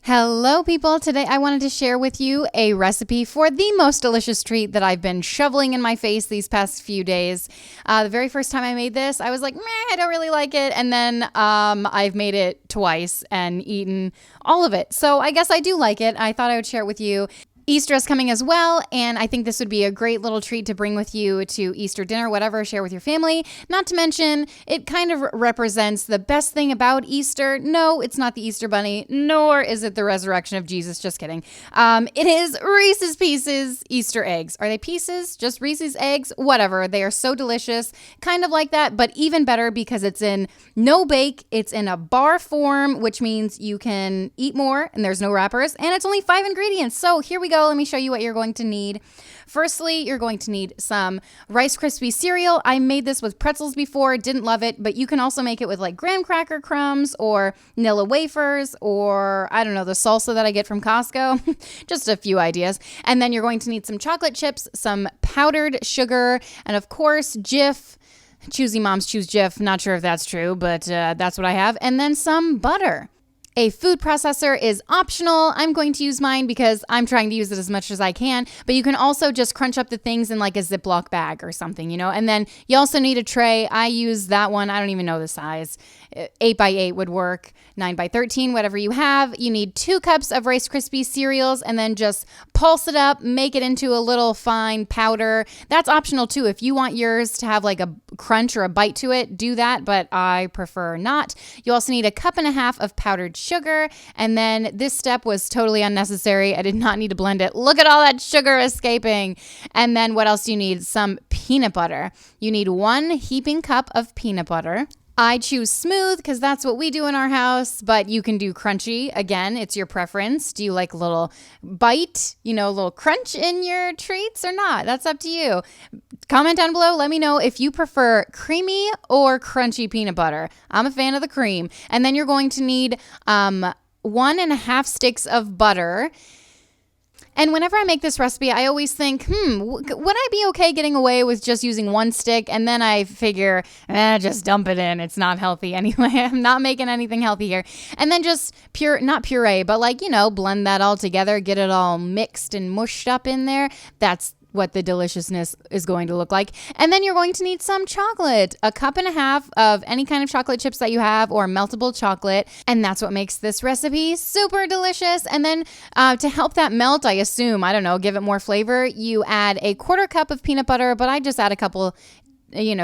Hello, people. Today I wanted to share with you a recipe for the most delicious treat that I've been shoveling in my face these past few days. The very first time I made this, I was like, meh, I don't really like it. And then I've made it twice and eaten all of it. So I guess I do like it. I thought I would share it with you. Easter is coming as well, and I think this would be a great little treat to bring with you to Easter dinner, whatever, share with your family. Not to mention, it kind of represents the best thing about Easter. No, it's not the Easter Bunny, nor is it the resurrection of Jesus. Just kidding. It is Reese's Pieces Easter eggs. Are they pieces? Just Reese's eggs? Whatever. They are so delicious. Kind of like that, but even better because it's in no bake. It's in a bar form, which means you can eat more, and there's no wrappers, and it's only 5 ingredients. So here we go. Let me show you what you're going to need. Firstly, you're going to need some Rice Krispie cereal. I made this with pretzels before, didn't love it, but you can also make it with like graham cracker crumbs or Nilla wafers or I don't know, the salsa that I get from Costco. Just a few ideas. And then you're going to need some chocolate chips, some powdered sugar, and of course, Jif. Choosy moms choose Jif. Not sure if that's true, but that's what I have. And then some butter. A food processor is optional. I'm going to use mine because I'm trying to use it as much as I can, but you can also just crunch up the things in like a Ziploc bag or something, you know? And then you also need a tray. I use that one. I don't even know the size. 8x8 would work, 9x13, whatever you have. You need 2 cups of Rice Krispie cereals and then just pulse it up, make it into a little fine powder. That's optional too. If you want yours to have like a crunch or a bite to it, do that, but I prefer not. You also need 1.5 cups of powdered sugar, and then this step was totally unnecessary. I did not need to blend it. Look at all that sugar escaping. And then what else do you need? Some peanut butter. You need 1 heaping cup of peanut butter. I choose smooth because that's what we do in our house, but you can do crunchy. Again, it's your preference. Do you like a little bite, a little crunch in your treats or not? That's up to you. Comment down below. Let me know if you prefer creamy or crunchy peanut butter. I'm a fan of the cream. And then you're going to need 1.5 sticks of butter. And whenever I make this recipe, I always think, would I be okay getting away with just using 1 stick? And then I figure, just dump it in. It's not healthy anyway. I'm not making anything healthy here. And then just not puree, but blend that all together, get it all mixed and mushed up in there. That's what the deliciousness is going to look like. And then you're going to need some chocolate, 1.5 cups of any kind of chocolate chips that you have or meltable chocolate. And that's what makes this recipe super delicious. And then to help that melt, I assume, give it more flavor, you add 1/4 cup of peanut butter, but I just add a couple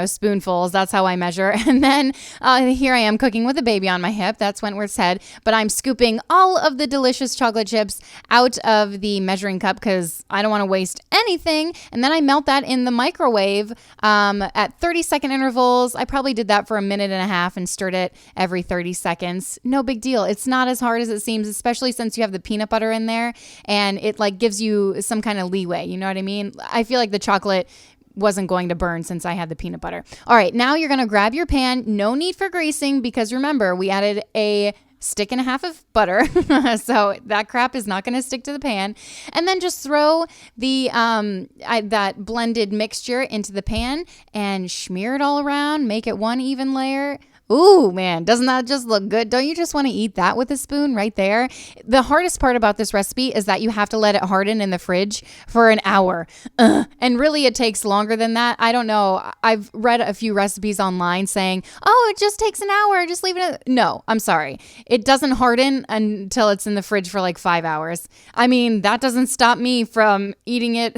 spoonfuls. That's how I measure. And then here I am cooking with a baby on my hip. That's Wentworth's head. But I'm scooping all of the delicious chocolate chips out of the measuring cup because I don't want to waste anything. And then I melt that in the microwave at 30-second intervals. I probably did that for 1.5 minutes and stirred it every 30 seconds. No big deal. It's not as hard as it seems, especially since you have the peanut butter in there and it gives you some kind of leeway. You know what I mean? I feel like the chocolate wasn't going to burn since I had the peanut butter. All right, now you're going to grab your pan. No need for greasing because remember, we added 1.5 sticks of butter. So that crap is not going to stick to the pan. And then just throw the that blended mixture into the pan and smear it all around. Make it one even layer. Ooh, man, doesn't that just look good? Don't you just want to eat that with a spoon right there? The hardest part about this recipe is that you have to let it harden in the fridge for an hour. And really it takes longer than that. I don't know. I've read a few recipes online saying, it just takes an hour. Just leave it. No, I'm sorry. It doesn't harden until it's in the fridge for 5 hours. I mean, that doesn't stop me from eating it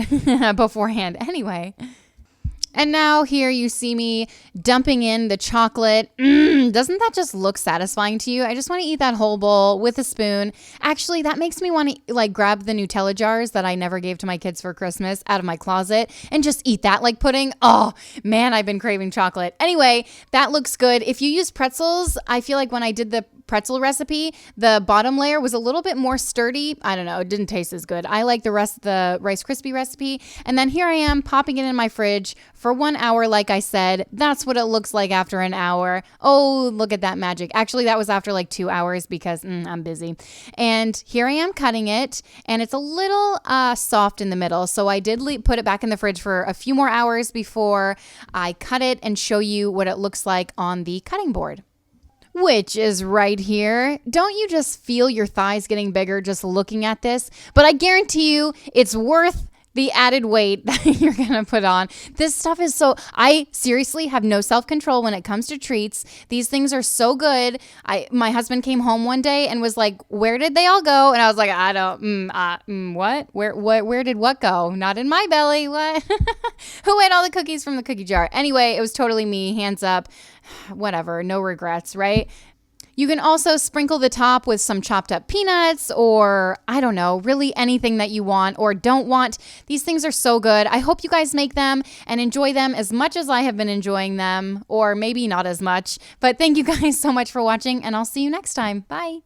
beforehand. Anyway. And now here you see me dumping in the chocolate. Doesn't that just look satisfying to you? I just want to eat that whole bowl with a spoon. Actually, that makes me want to grab the Nutella jars that I never gave to my kids for Christmas out of my closet and just eat that like pudding. Oh, man, I've been craving chocolate. Anyway, that looks good. If you use pretzels, I feel like when I did the pretzel recipe, the bottom layer was a little bit more sturdy. I don't know. It didn't taste as good. I like the rest of the Rice Krispie recipe. And then here I am popping it in my fridge for 1 hour. Like I said, that's what it looks like after an hour. Oh, look at that magic. Actually, that was after 2 hours because I'm busy. And here I am cutting it and it's a little soft in the middle. So I did put it back in the fridge for a few more hours before I cut it and show you what it looks like on the cutting board. which is right here. Don't you just feel your thighs getting bigger just looking at this? But I guarantee you it's worth the added weight that you're going to put on. This stuff is I seriously have no self-control when it comes to treats. These things are so good. My husband came home one day and was like, where did they all go? And I was like, I don't, what? Where did what go? Not in my belly. What? Who ate all the cookies from the cookie jar? Anyway, it was totally me. Hands up. Whatever. No regrets, right? You can also sprinkle the top with some chopped up peanuts or, I don't know, really anything that you want or don't want. These things are so good. I hope you guys make them and enjoy them as much as I have been enjoying them, or maybe not as much. But thank you guys so much for watching, and I'll see you next time. Bye.